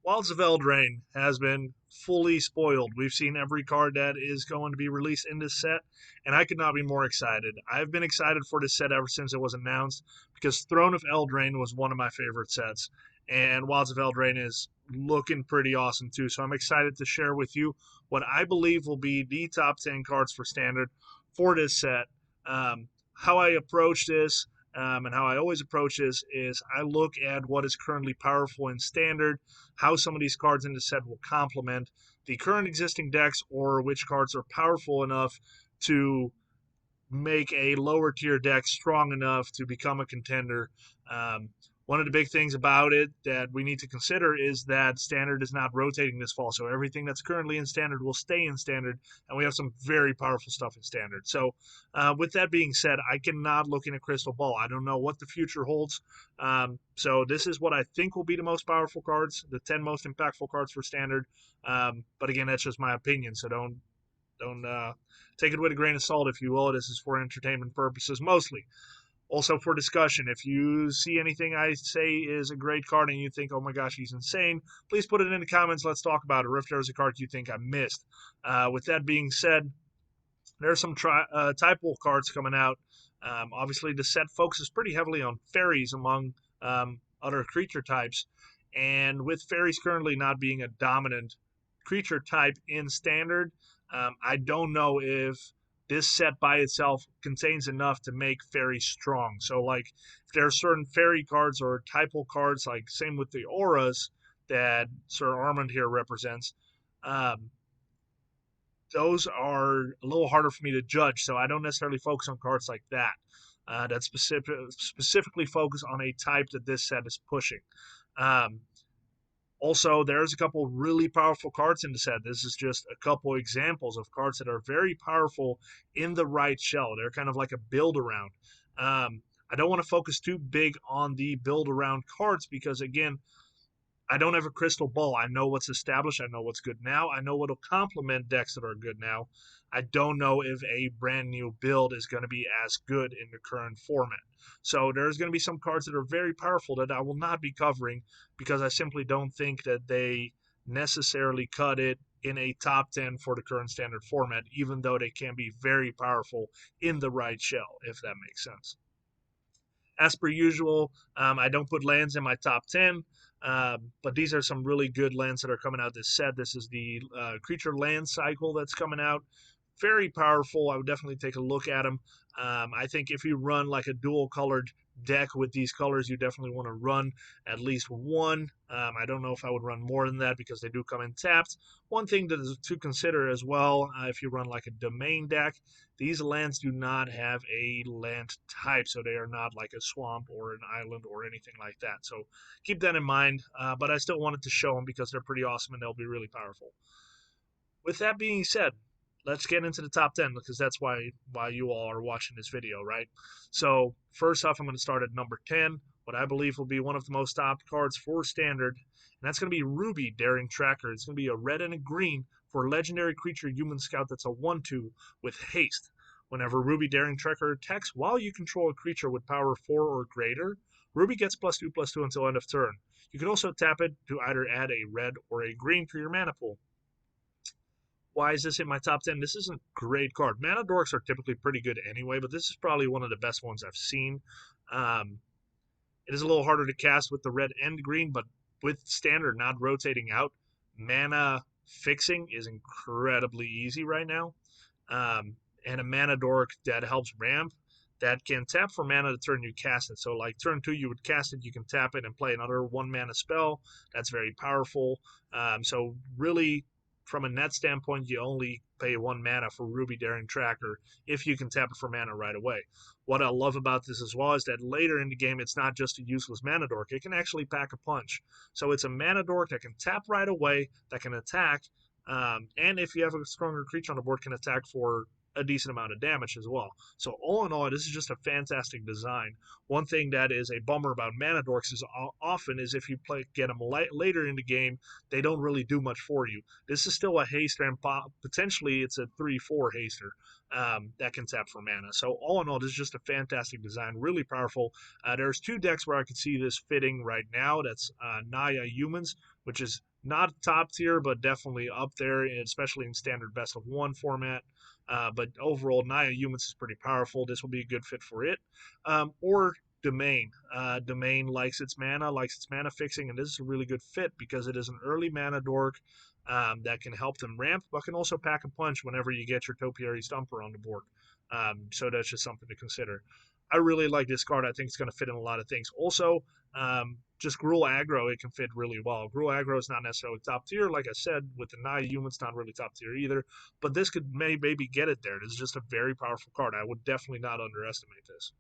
Wilds of Eldraine has been fully spoiled. We've seen every card that is going to be released in this set, and I could not be more excited. I've been excited for this set ever since it was announced because Throne of Eldraine was one of my favorite sets, and Wilds of Eldraine is looking pretty awesome too. So I'm excited to share with you what I believe will be the top 10 cards for Standard for this set. How I approach this, and how I always approach this is I look at what is currently powerful in Standard, how some of these cards in the set will complement the current existing decks, or which cards are powerful enough to make a lower tier deck strong enough to become a contender. Um, One of the big things about it that we need to consider is that Standard is not rotating this fall. So everything that's currently in Standard will stay in Standard, and we have some very powerful stuff in Standard. So, with that being said, I cannot look in a crystal ball. I don't know what the future holds. So this is what I think will be the most powerful cards, the 10 most impactful cards for Standard. But again, that's just my opinion. So don't take it with a grain of salt, if you will. This is for entertainment purposes mostly. Also for discussion, if you see anything I say is a great card and you think, oh my gosh, he's insane, please put it in the comments. Let's talk about it. Or if there's a card you think I missed. With that being said, there's some typal cards coming out. Obviously, the set focuses pretty heavily on fairies among other creature types. And with fairies currently not being a dominant creature type in Standard, I don't know if this set by itself contains enough to make fairies strong. So, like, if there are certain fairy cards or typal cards, like same with the auras that Sir Armand here represents, um, those are a little harder for me to judge. So I don't necessarily focus on cards like that. That specifically focus on a type that this set is pushing. Um, Also, there's a couple really powerful cards in the set. This is just a couple examples of cards that are very powerful in the right shell. They're kind of like a build around. I don't want to focus too big on the build around cards because, again, I don't have a crystal ball. I know what's established. I know what's good now. I know what'll complement decks that are good now. I don't know if a brand new build is going to be as good in the current format. So there's going to be some cards that are very powerful that I will not be covering because I simply don't think that they necessarily cut it in a top 10 for the current Standard format, even though they can be very powerful in the right shell, if that makes sense. As per usual, I don't put lands in my top 10, but these are some really good lands that are coming out this set. This is the creature land cycle that's coming out. Very powerful. I would definitely take a look at them. I think if you run like a dual colored deck with these colors, you definitely want to run at least one. I don't know if I would run more than that because they do come in tapped. One thing to consider as well, if you run like a domain deck, these lands do not have a land type, so they are not like a swamp or an island or anything like that. So keep that in mind, but I still wanted to show them because they're pretty awesome and they'll be really powerful. With that being said, let's get into the top 10 because that's why you all are watching this video, right? So first off, I'm going to start at number 10, what I believe will be one of the most top cards for Standard, and that's going to be Ruby Daring Tracker. It's going to be a red and a green for a legendary creature human scout that's a 1/2 with haste. Whenever Ruby Daring Tracker attacks while you control a creature with power 4 or greater, Ruby gets +2/+2 until end of turn. You can also tap it to either add a red or a green to your mana pool. Why is this in my top 10? This is a great card. Mana Dorks are typically pretty good anyway, but this is probably one of the best ones I've seen. It is a little harder to cast with the red and green, but with Standard not rotating out, mana fixing is incredibly easy right now. And a Mana Dork that helps ramp that can tap for mana the turn you cast it. So like turn 2, you would cast it, you can tap it and play another 1 mana spell. That's very powerful. So really, from a net standpoint, you only pay 1 mana for Ruby Daring Tracker if you can tap it for mana right away. What I love about this as well is that later in the game, it's not just a useless mana dork. It can actually pack a punch. So it's a mana dork that can tap right away, that can attack, and if you have a stronger creature on the board, can attack for a decent amount of damage as well. So all in all, this is just a fantastic design. One thing that is a bummer about mana dorks is often is if you get them later in the game, they don't really do much for you. This is still a haster, and potentially it's a 3/4 haster that can tap for mana. So all in all, this is just a fantastic design, really powerful. There's 2 decks where I could see this fitting right now. That's Naya Humans, which is Not top tier, but definitely up there, especially in standard best of one format. But overall, Naya Humans is pretty powerful. This will be a good fit for it. Or Domain. Domain likes its mana fixing, and this is a really good fit because it is an early mana dork that can help them ramp, but can also pack a punch whenever you get your Topiary Stumper on the board. So that's just something to consider. I really like this card. I think it's going to fit in a lot of things. Also, just Gruul aggro, it can fit really well. Gruul aggro is not necessarily top tier. Like I said, with the Naya Human, it's not really top tier either. But this could maybe get it there. This is just a very powerful card. I would definitely not underestimate this.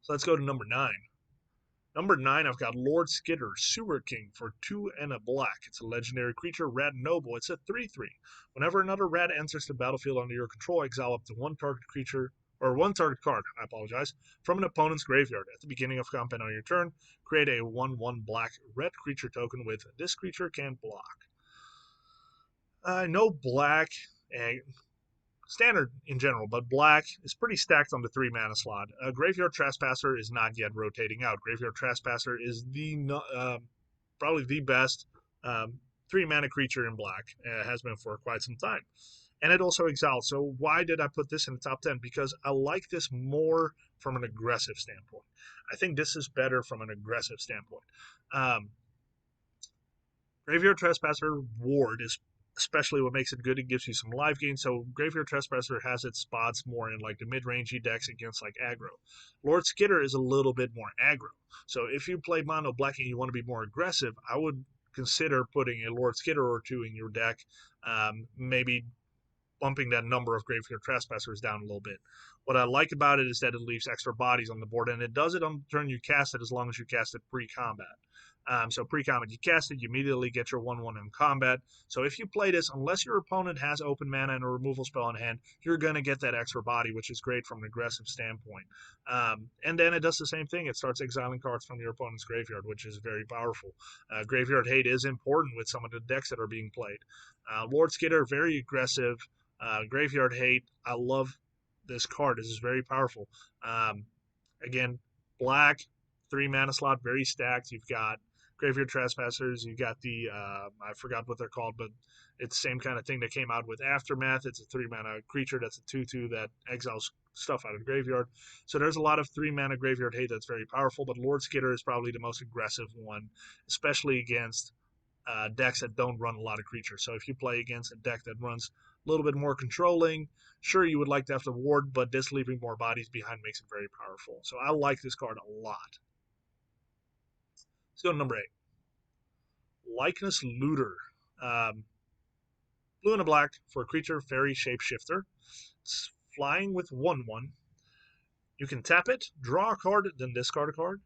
So let's go to number 9. Number 9, I've got Lord Skidder, Sewer King for 2 and a black. It's a legendary creature, Rat Noble. It's a 3/3. Whenever another rat enters the battlefield under your control, exile up to one target creature, or one target card, I apologize, from an opponent's graveyard. At the beginning of combat on your turn, create a 1/1 black red creature token with this creature can't block. No black, standard in general, but black is pretty stacked on the 3 mana slot. Graveyard Trespasser is not yet rotating out. Graveyard Trespasser is probably the best 3 mana creature in black. Has been for quite some time. And it also exiles. So why did I put this in the top 10? Because I like this more from an aggressive standpoint. I think this is better from an aggressive standpoint. Graveyard Trespasser Ward is especially what makes it good. It gives you some life gain. So Graveyard Trespasser has its spots more in like the mid-rangey decks against like aggro. Lord Skidder is a little bit more aggro. So if you play mono black and you want to be more aggressive, I would consider putting a Lord Skidder or 2 in your deck. Maybe bumping that number of Graveyard Trespassers down a little bit. What I like about it is that it leaves extra bodies on the board, and it does it on the turn you cast it as long as you cast it pre-combat. So pre-combat, you cast it, you immediately get your 1/1 in combat. So if you play this, unless your opponent has open mana and a removal spell in hand, you're going to get that extra body, which is great from an aggressive standpoint. And then it does the same thing. It starts exiling cards from your opponent's graveyard, which is very powerful. Graveyard hate is important with some of the decks that are being played. Lord Skidder, very aggressive. Graveyard hate, I love this card. This is very powerful. Again, black, 3 mana slot, very stacked. You've got Graveyard Trespassers. You got the I forgot what they're called, but it's the same kind of thing that came out with Aftermath. It's a 3 mana creature that's a 2/2 that exiles stuff out of the graveyard. So there's a lot of 3 mana graveyard hate that's very powerful, but Lord Skidder is probably the most aggressive one, especially against decks that don't run a lot of creatures. So if you play against a deck that runs a little bit more controlling, sure, you would like to have the ward, but this leaving more bodies behind makes it very powerful. So I like this card a lot. Let's go to number 8. Likeness Looter. Blue and a black for a creature, fairy shapeshifter. It's flying with 1/1. You can tap it, draw a card, then discard a card.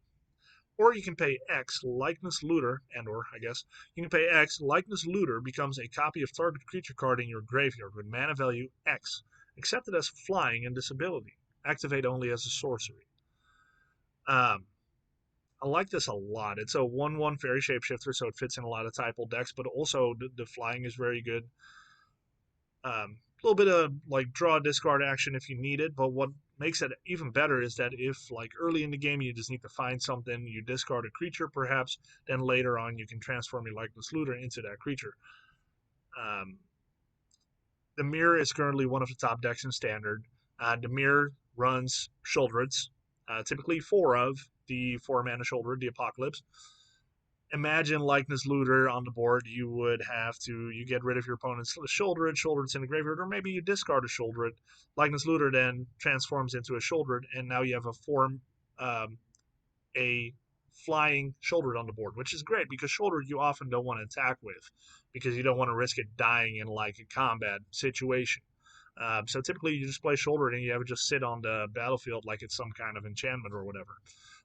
Or you can pay X, Likeness Looter, or I guess, you can pay X, Likeness Looter becomes a copy of target creature card in your graveyard with mana value X, except it has flying and disability. Activate only as a sorcery. I like this a lot. It's a 1/1 fairy shapeshifter, so it fits in a lot of typal decks, but also the flying is very good. A little bit of like draw discard action if you need it, but what makes it even better is that if like early in the game you just need to find something, you discard a creature perhaps, then later on you can transform your Likeness Looter into that creature. The Mirror is currently one of the top decks in Standard. The Mirror runs Sheoldreds, typically 4 of the 4 mana Sheoldred, the Apocalypse. Imagine Likeness Looter on the board. You get rid of your opponent's Sheoldred's in the graveyard, or maybe you discard a Sheoldred. Likeness Looter then transforms into a Sheoldred, and now you have a flying Sheoldred on the board, which is great because Sheoldred you often don't want to attack with because you don't want to risk it dying in like a combat situation. So typically you just play Sheoldred and you have it just sit on the battlefield like it's some kind of enchantment or whatever.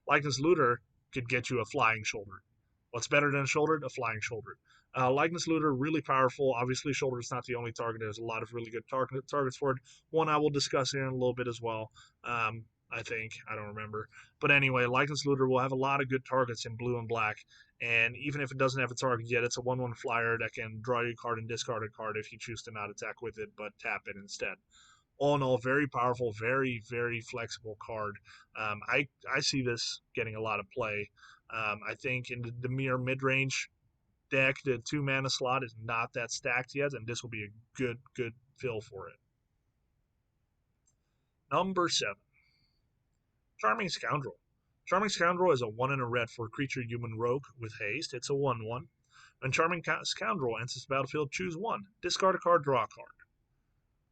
Likeness Looter could get you a flying Sheoldred. What's better than a Sheoldred? A flying Sheoldred. Likeness Looter, really powerful. Obviously, Sheoldred is not the only target. There's a lot of really good targets for it. One I will discuss here in a little bit as well. I think. I don't remember. But anyway, Likeness Looter will have a lot of good targets in blue and black. And even if it doesn't have a target yet, it's a 1/1 flyer that can draw your card and discard a card if you choose to not attack with it, but tap it instead. All in all, very powerful, very, very flexible card. I see this getting a lot of play. I think in the mere mid-range deck, the 2-mana slot is not that stacked yet, and this will be a good fill for it. Number 7. Charming Scoundrel. Charming Scoundrel is a 1 and a red for a creature human rogue with haste. It's a 1/1. When Charming Scoundrel enters the battlefield, choose 1. Discard a card, draw a card.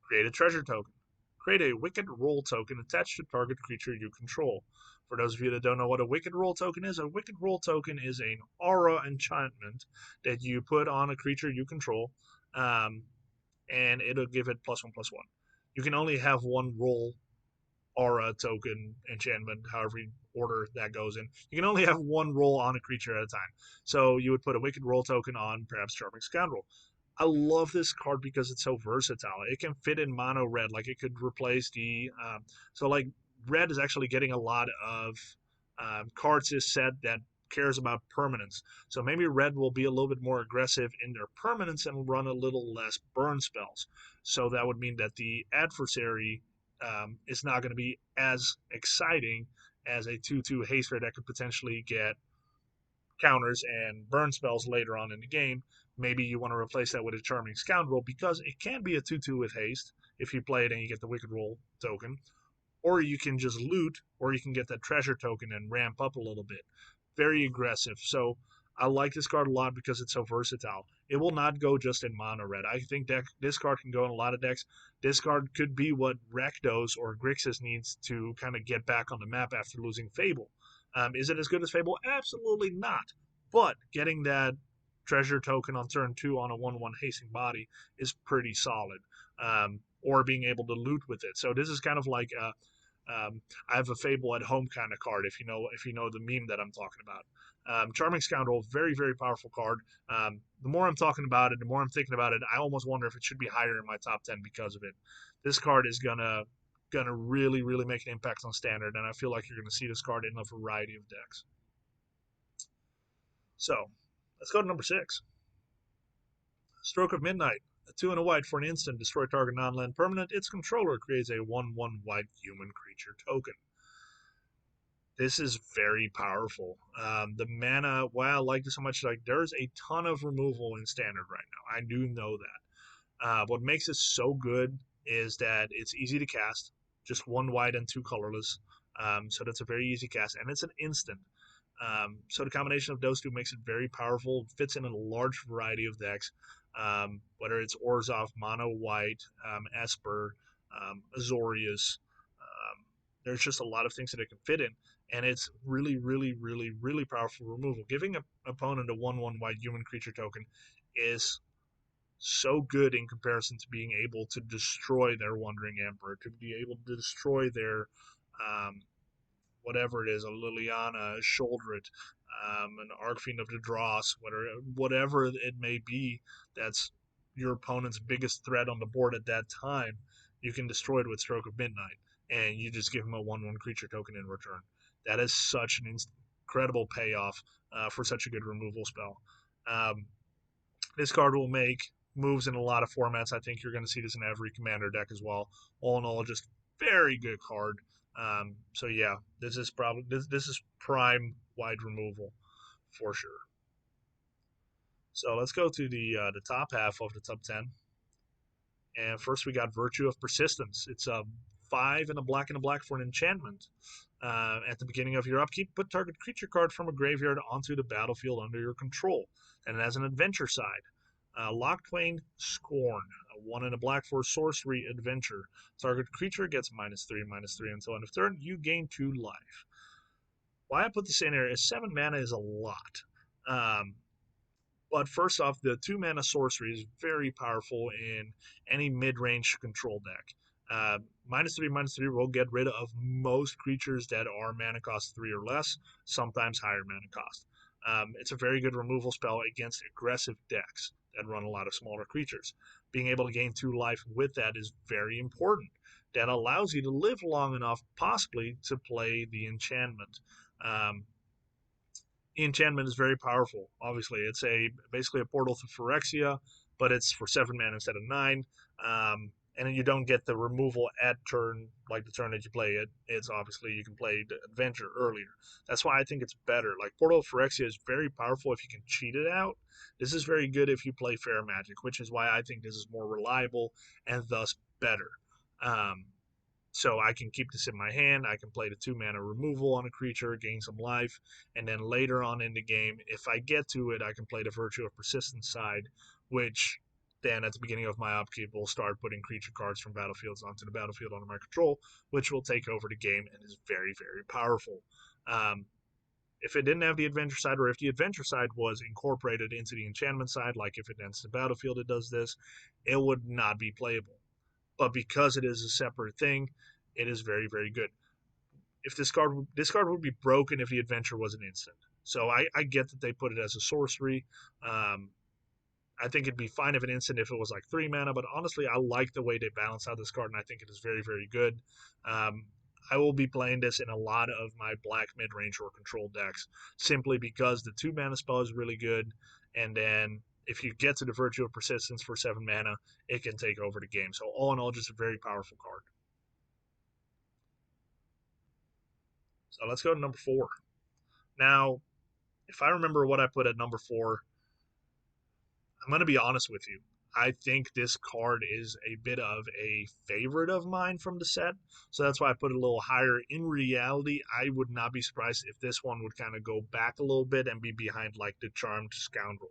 Create a treasure token. Create a Wicked Roll token attached to target creature you control. For those of you that don't know what a Wicked Roll token is, a Wicked Roll token is an aura enchantment that you put on a creature you control, and it'll give it +1/+1. You can only have one roll aura token enchantment, however order that goes in. You can only have one roll on a creature at a time. So you would put a Wicked Roll token on perhaps Charming Scoundrel. I love this card because it's so versatile. It can fit in mono red, like it could replace the so like red is actually getting a lot of cards this set that cares about permanence. So maybe red will be a little bit more aggressive in their permanence and run a little less burn spells. So that would mean that the adversary is not going to be as exciting as a 2/2 haste red that could potentially get counters and burn spells later on in the game. Maybe you want to replace that with a Charming Scoundrel because it can be a 2/2 with haste if you play it and you get the Wicked Roll token. Or you can just loot, or you can get that treasure token and ramp up a little bit. Very aggressive. So I like this card a lot because it's so versatile. It will not go just in mono red. I think this card can go in a lot of decks. This card could be what Rakdos or Grixis needs to kind of get back on the map after losing Fable. Is it as good as Fable? Absolutely not. But getting that treasure token on turn 2 on a 1/1 hasting body is pretty solid. Or being able to loot with it. So this is kind of like I have a Fable at home kind of card. If you know the meme that I'm talking about. Charming Scoundrel, very powerful card. The more I'm talking about it, the more I'm thinking about it, I almost wonder if it should be higher in my top 10 because of it. This card is gonna really make an impact on standard, and I feel like you're gonna see this card in a variety of decks. So let's go to number 6. Stroke of Midnight. A 2 and a white for an instant, destroy target non-land permanent. Its controller creates a 1/1 white human creature token. This is very powerful. The mana, why I like this so much, like there's a ton of removal in standard right now. I do know that. What makes it so good is that it's easy to cast, just 1 white and 2 colorless. So that's a very easy cast, and it's an instant. So the combination of those two makes it very powerful. Fits in a large variety of decks. Whether it's Orzhov, Mono White, Esper, Azorius. There's just a lot of things that it can fit in, and it's really powerful removal. Giving an opponent a 1/1 white human creature token is so good in comparison to being able to destroy their Wandering Emperor, to be able to destroy their whatever it is, a Liliana, a Sholdred, an Archfiend of the Dross, whatever it may be, that's your opponent's biggest threat on the board at that time, you can destroy it with Stroke of Midnight, and you just give him a 1/1 creature token in return. That is such an incredible payoff for such a good removal spell. This card will make moves in a lot of formats. I think you're going to see this in every Commander deck as well. All in all, just very good card. So yeah, this is probably this is prime wide removal for sure. So let's go to the top half of the top 10. And first we got Virtue of Persistence. It's a 5 and a black for an enchantment. At the beginning of your upkeep, put target creature card from a graveyard onto the battlefield under your control. And it has an adventure side. Locktwain Scorn, a 1 and a black for sorcery adventure. Target creature gets -3/-3 until end of turn. You gain 2 life. Why I put this in here is 7 mana is a lot. But first off, the 2 mana sorcery is very powerful in any mid-range control deck. -3/-3 will get rid of most creatures that are mana cost 3 or less, sometimes higher mana cost. It's a very good removal spell against aggressive decks that run a lot of smaller creatures. Being able to gain 2 life with that is very important. That allows you to live long enough, possibly, to play the enchantment. The enchantment is very powerful. Obviously, it's basically a portal to Phyrexia, but it's for 7 mana instead of 9. and then you don't get the removal at turn, like the turn that you play it. It's obviously you can play the adventure earlier. That's why I think it's better. Like Portal of Phyrexia is very powerful if you can cheat it out. This is very good if you play Fair Magic, which is why I think this is more reliable and thus better. Um, so I can keep this in my hand. I can play the 2 mana removal on a creature, gain some life, and then later on in the game, if I get to it, I can play the Virtue of Persistence side, which then at the beginning of my upkeep will start putting creature cards from battlefields onto the battlefield under my control, which will take over the game and is very, very powerful. Um, if it didn't have the adventure side, or if the adventure side was incorporated into the enchantment side, like if it ends the battlefield, it does this, it would not be playable. But because it is a separate thing, it is very, very good. If this card would be broken if the adventure was an instant. So I get that they put it as a sorcery. Um, I think it'd be fine if an instant if it was like 3 mana, but honestly, I like the way they balance out this card, and I think it is very, very good. Um, I will be playing this in a lot of my black mid range or control decks simply because the 2 mana spell is really good, and then if you get to the Virtue of Persistence for 7 mana, it can take over the game. So all in all, just a very powerful card. So let's go to number 4. Now, if I remember what I put at number 4, I'm going to be honest with you. I think this card is a bit of a favorite of mine from the set, so that's why I put it a little higher. In reality, I would not be surprised if this one would kind of go back a little bit and be behind like the Charmed Scoundrel.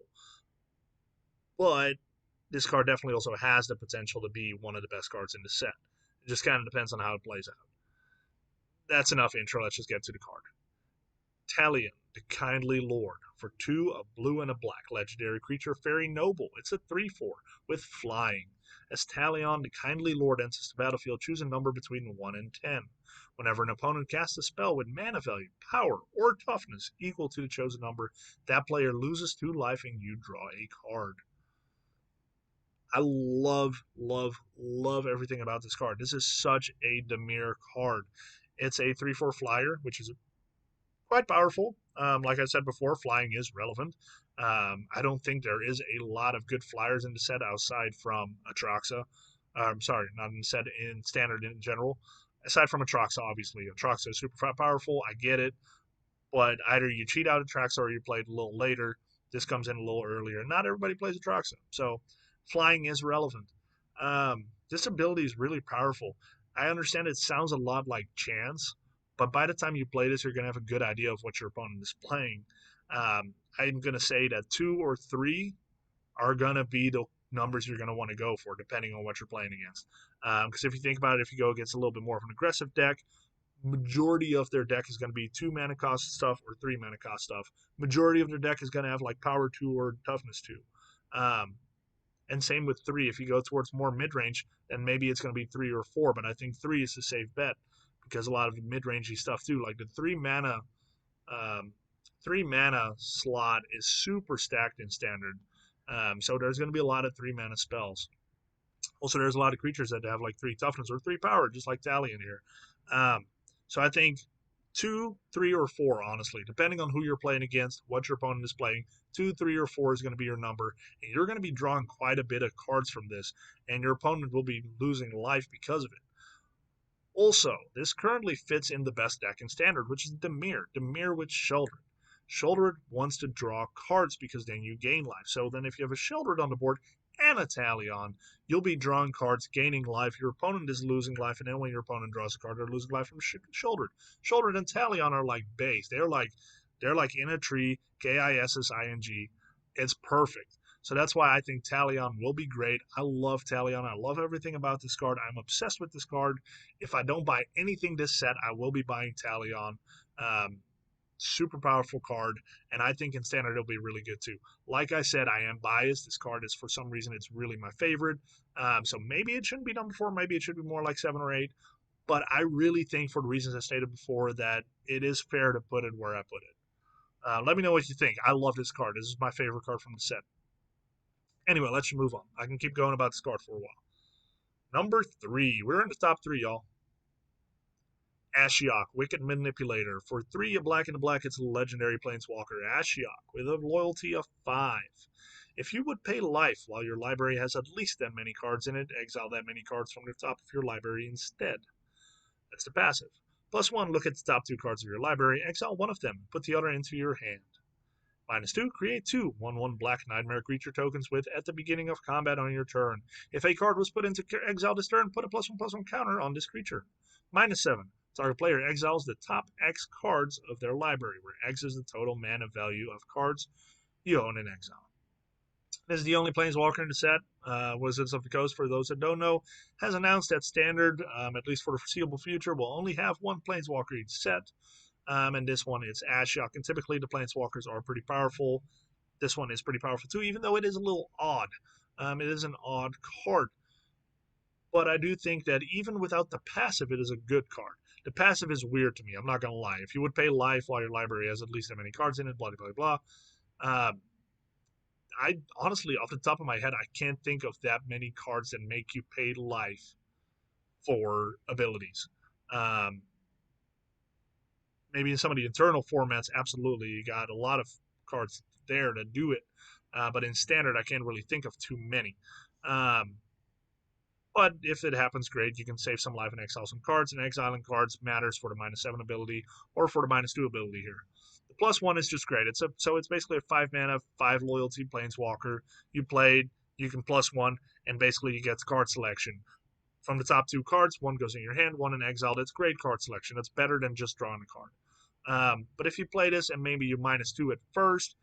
But this card definitely also has the potential to be one of the best cards in the set. It just kind of depends on how it plays out. That's enough intro. Let's just get to the card. Talion, the Kindly Lord, for 2, a blue and a black. Legendary creature, Fairy Noble. It's a 3/4 with flying. As Talion, the Kindly Lord, enters the battlefield, choose a number between 1 and 10. Whenever an opponent casts a spell with mana value, power, or toughness equal to the chosen number, that player loses 2 life and you draw a card. I love, love, love everything about this card. This is such a Dimir card. It's a 3/4 flyer, which is quite powerful. Like I said before, flying is relevant. I don't think there is a lot of good flyers in the set outside from Atraxa. Sorry, not in the set, in standard in general. Aside from Atraxa, obviously. Atraxa is super powerful. I get it. But either you cheat out Atraxa or you play it a little later. This comes in a little earlier. Not everybody plays Atraxa. So flying is relevant. This ability is really powerful. I understand it sounds a lot like Chance, but by the time you play this, you're going to have a good idea of what your opponent is playing. I'm going to say that 2 or 3 are going to be the numbers you're going to want to go for, depending on what you're playing against. Because if you think about it, if you go against a little bit more of an aggressive deck, majority of their deck is going to be 2 mana cost stuff or 3 mana cost stuff. Majority of their deck is going to have like power 2 or toughness 2. And same with 3. If you go towards more mid range, then maybe it's going to be 3 or 4. But I think 3 is a safe bet because a lot of mid rangey stuff too, like the um, 3 mana slot is super stacked in standard. So there's going to be a lot of 3 mana spells. Also, there's a lot of creatures that have like 3 toughness or 3 power, just like Talion here. So I think 2, 3, or 4, honestly, depending on who you're playing against, what your opponent is playing. 2, 3, or 4 is going to be your number, and you're going to be drawing quite a bit of cards from this, and your opponent will be losing life because of it. Also, this currently fits in the best deck in Standard, which is Dimir with Sheoldred. Sheoldred wants to draw cards because then you gain life. So then if you have a Sheoldred on the board and a Talion, you'll be drawing cards, gaining life. Your opponent is losing life, and then when your opponent draws a card, they're losing life from Sheoldred. Sheoldred and Talion are like base. They're like in a tree, Kissing. It's perfect. So that's why I think Talion will be great. I love Talion. I love everything about this card. I'm obsessed with this card. If I don't buy anything this set, I will be buying Talion. Super powerful card, and I think in standard it'll be really good too. Like I said, I am biased. This card is, for some reason, it's really my favorite. So maybe it shouldn't be number 4. Maybe it should be more like 7 or 8. But I really think, for the reasons I stated before, that it is fair to put it where I put it. Let me know what you think. I love this card. This is my favorite card from the set. Anyway, let's move on. I can keep going about this card for a while. Number 3. We're in the top 3, y'all. Ashyak, Wicked Manipulator. For 3, a black and a black, it's a legendary planeswalker. Ashyak, with a loyalty of 5. If you would pay life while your library has at least that many cards in it, exile that many cards from the top of your library instead. That's the passive. +1, look at the top 2 cards of your library, exile one of them, put the other into your hand. -2, create 2 1/1 black nightmare creature tokens with at the beginning of combat on your turn. If a card was put into exile this turn, put a +1/+1 counter on this creature. -7, target player exiles the top X cards of their library, where X is the total mana value of cards you own in exile. This is the only Planeswalker in the set. Wizards of the Coast, for those that don't know, has announced that Standard, at least for the foreseeable future, will only have one Planeswalker each set. And this one is Ashyak. And typically the Planeswalkers are pretty powerful. This one is pretty powerful too, even though it is a little odd. It is an odd card. But I do think that even without the passive, it is a good card. The passive is weird to me, I'm not going to lie. If you would pay life while your library has at least that many cards in it, blah, blah, blah. I honestly, off the top of my head, I can't think of that many cards that make you pay life for abilities. Maybe in some of the internal formats, absolutely, you got a lot of cards there to do it. But in Standard, I can't really think of too many. But if it happens, great. You can save some life and exile some cards, and exiling cards matters for the -7 ability or for the -2 ability here. The +1 is just great. So it's basically a 5 mana, 5 loyalty planeswalker. You played, you can +1, and basically you get card selection. From the top 2 cards, one goes in your hand, one in exile. That's great card selection. That's better than just drawing a card. But if you play this and maybe you -2 at first,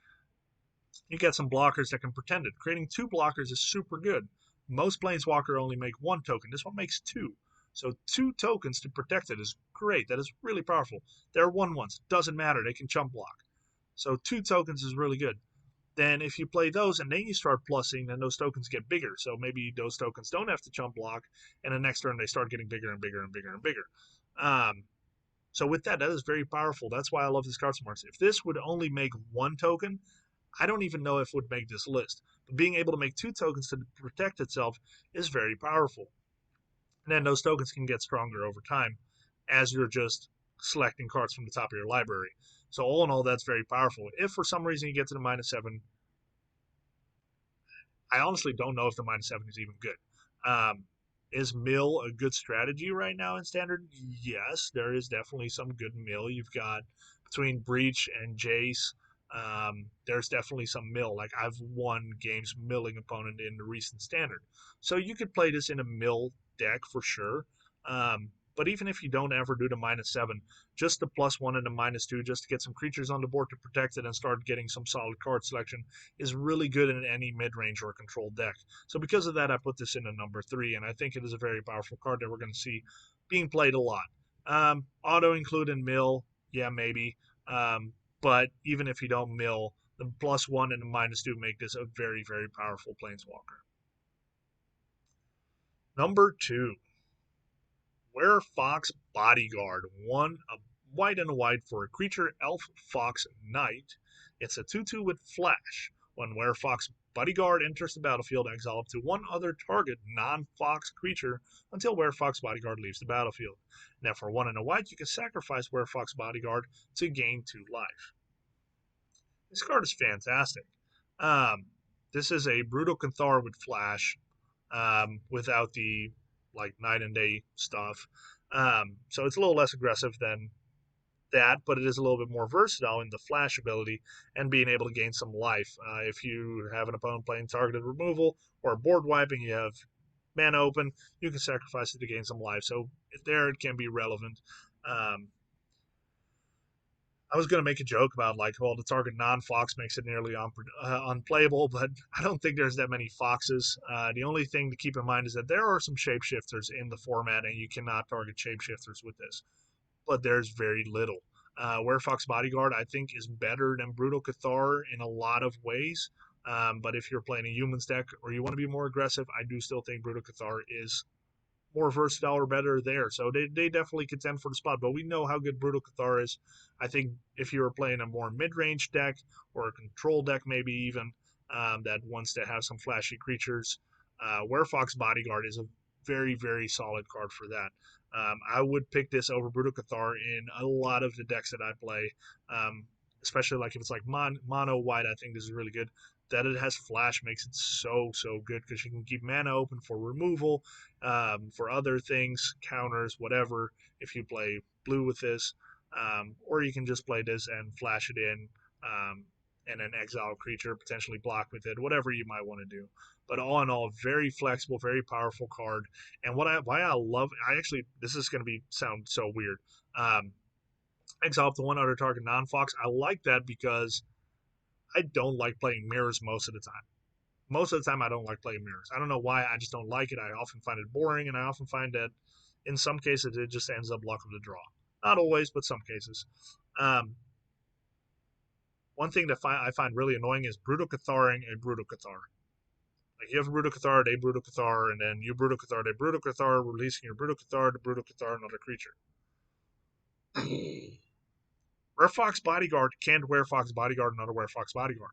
you get some blockers that can pretend it. Creating 2 blockers is super good. Most Planeswalker only make 1 token. This one makes 2. So 2 tokens to protect it is great. That is really powerful. They're 1/1s. Doesn't matter. They can chump block. So 2 tokens is really good. Then if you play those and then you start plussing, then those tokens get bigger. So maybe those tokens don't have to chump block, and the next turn they start getting bigger and bigger and bigger and bigger. So with that is very powerful. That's why I love this card so much. If this would only make 1 token, I don't even know if it would make this list. But being able to make 2 tokens to protect itself is very powerful. And then those tokens can get stronger over time as you're just selecting cards from the top of your library. So all in all, that's very powerful. If for some reason you get to the -7, I honestly don't know if the -7 is even good. Is mill a good strategy right now in Standard? Yes, there is definitely some good mill. You've got between Breach and Jace, there's definitely some mill. Like I've won games milling opponent in the recent Standard. So you could play this in a mill deck for sure. But even if you don't ever do the -7, just the +1 and the -2 just to get some creatures on the board to protect it and start getting some solid card selection is really good in any mid-range or controlled deck. So because of that, I put this in a number 3, and I think it is a very powerful card that we're going to see being played a lot. Auto include in mill, yeah, maybe. But even if you don't mill, the +1 and the -2 make this a very, very powerful Planeswalker. Number 2. Werefox Bodyguard. 1 a white and a white for a creature elf fox knight. It's a 2/2 with flash. When Werefox Bodyguard enters the battlefield, exile up to 1 other target non-fox creature until Werefox Bodyguard leaves the battlefield. Now for 1 and a white, you can sacrifice Werefox Bodyguard to gain 2 life. This card is fantastic. This is a Brutal Cathar with flash, without the night and day stuff. So it's a little less aggressive than that, but it is a little bit more versatile in the flash ability and being able to gain some life. If you have an opponent playing targeted removal or board wiping, you have mana open, you can sacrifice it to gain some life. So there it can be relevant. I was going to make a joke about the target non-fox makes it nearly unplayable, but I don't think there's that many foxes. The only thing to keep in mind is that there are some shapeshifters in the format, and you cannot target shapeshifters with this. But there's very little. Werefox Bodyguard, I think, is better than Brutal Cathar in a lot of ways. But if you're playing a humans deck or you want to be more aggressive, I do still think Brutal Cathar is more versatile or better there. So they definitely contend for the spot. But we know how good Brutal Cathar is. I think if you were playing a more mid-range deck or a control deck maybe even, that wants to have some flashy creatures, Werefox Bodyguard is a very, very solid card for that. I would pick this over Brutal Cathar in a lot of the decks that I play, especially like if it's like mono white, I think this is really good. That it has flash makes it so good because you can keep mana open for removal, for other things, counters, whatever. If you play blue with this, or you can just play this and flash it in, and then exile a creature, potentially block with it, whatever you might want to do. But all in all, very flexible, very powerful card. And why I love, I actually, this is going to be sound so weird. Exile up to one other target non-fox. I like that because I don't like playing mirrors most of the time. Most of the time, I don't like playing mirrors. I don't know why. I just don't like it. I often find it boring, and I often find that in some cases it just ends up luck of the draw. Not always, but some cases. One thing that I find really annoying is Brutal Catharing a Brutal Cathar. Like you have a Brutal Cathar, they Brutal Cathar, and then you Brutal Cathar, they Brutal Cathar, releasing your Brutal Cathar to Brutal Cathar another creature. Werefox Bodyguard can't Werefox Bodyguard another Werefox Bodyguard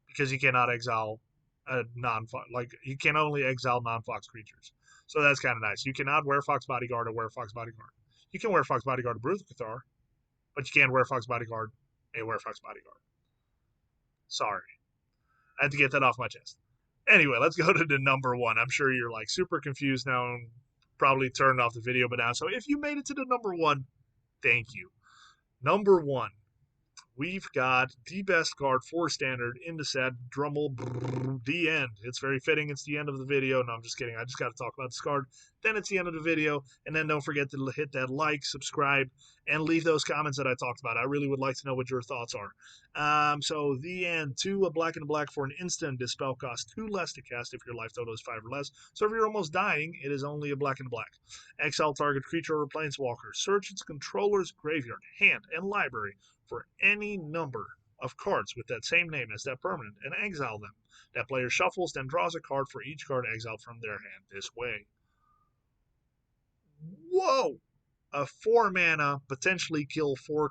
because you cannot exile a non-fox. Like you can only exile non-fox creatures, so that's kind of nice. You cannot Werefox Bodyguard a Werefox Bodyguard. You can Werefox Bodyguard a Brutal Cathar, but you can't Werefox Bodyguard a Werefox Bodyguard. Sorry, I had to get that off my chest. Anyway, let's go to the number one. I'm sure you're like super confused now and probably turned off the video by now. So if you made it to the number one, thank you. Number one, we've got the best card for standard in the set, Drummel, the end. It's very fitting. It's the end of the video. No, I'm just kidding. I just got to talk about this card. Then it's the end of the video. And then don't forget to hit that like, subscribe, and leave those comments that I talked about. I really would like to know what your thoughts are. So the end, 2 a black and a black for an instant. This spell costs 2 less to cast if your life total is 5 or less. So if you're almost dying, it is only a black and a black. Exile target creature or planeswalker. Search its controller's graveyard, hand, and library for any number of cards with that same name as that permanent and exile them. That player shuffles, then draws a card for each card exiled from their hand this way. Whoa! A 4 mana, potentially kill 4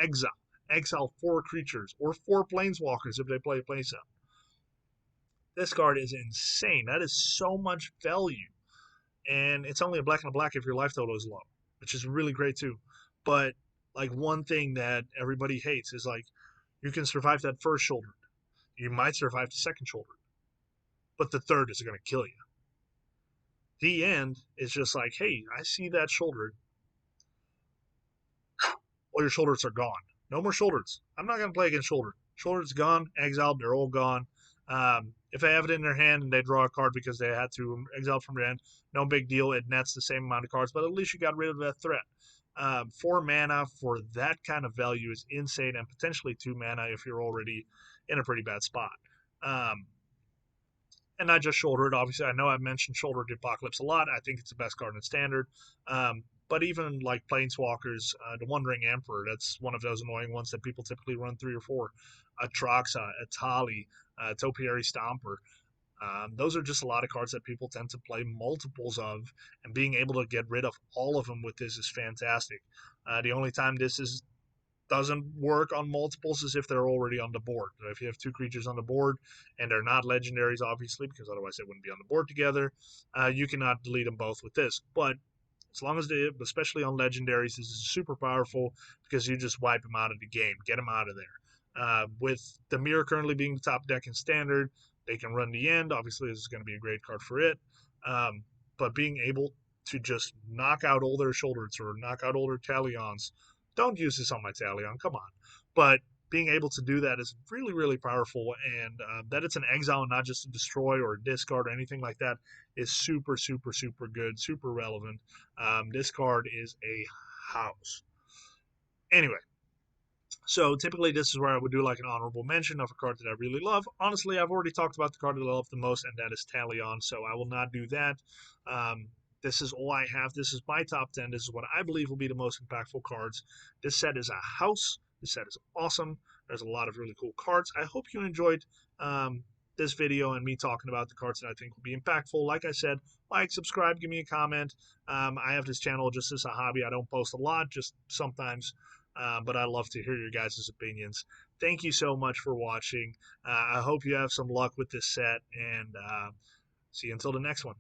exile. Exile 4 creatures or 4 planeswalkers if they play a play set. This card is insane. That is so much value. And it's only a black and a black if your life total is low, which is really great too. But like one thing that everybody hates is like you can survive that first shoulder. You might survive the second shoulder, but the third is going to kill you. The end is just like, hey, I see that shoulder. All your shoulders are gone. No more shoulders. I'm not going to play against shoulder. Shoulder's gone, exiled, they're all gone. If they have it in their hand and they draw a card because they had to exile from their hand, no big deal. It nets the same amount of cards, but at least you got rid of that threat. 4 mana for that kind of value is insane, and potentially 2 mana if you're already in a pretty bad spot. And not just Shoulder it. Obviously, I know I've mentioned Shoulder the Apocalypse a lot. I think it's the best card in Standard. But even like Planeswalkers, the Wandering Emperor, that's one of those annoying ones that people typically run 3 or 4. Atraxa, Atali, Topiary Stomper. Those are just a lot of cards that people tend to play multiples of, and being able to get rid of all of them with this is fantastic. The only time this doesn't work on multiples is if they're already on the board. So if you have 2 creatures on the board and they're not legendaries, obviously, because otherwise they wouldn't be on the board together, you cannot delete them both with this. But as long as they, especially on legendaries, this is super powerful because you just wipe them out of the game, get them out of there. With the Mirror currently being the top deck in Standard, they can run the end. Obviously, this is going to be a great card for it. But being able to just knock out all their shoulders or knock out all their Talions. Don't use this on my Talion, come on. But being able to do that is really, really powerful. And that it's an exile and not just a destroy or a discard or anything like that is super, super, super good, super relevant. This card is a house. Anyway. So typically this is where I would do like an honorable mention of a card that I really love. Honestly, I've already talked about the card that I love the most, and that is Talion, so I will not do that. This is all I have. This is my top 10. This is what I believe will be the most impactful cards. This set is a house. This set is awesome. There's a lot of really cool cards. I hope you enjoyed this video and me talking about the cards that I think will be impactful. Like I said, like, subscribe, give me a comment. I have this channel just as a hobby. I don't post a lot, just sometimes. But I love to hear your guys' opinions. Thank you so much for watching. I hope you have some luck with this set, and see you until the next one.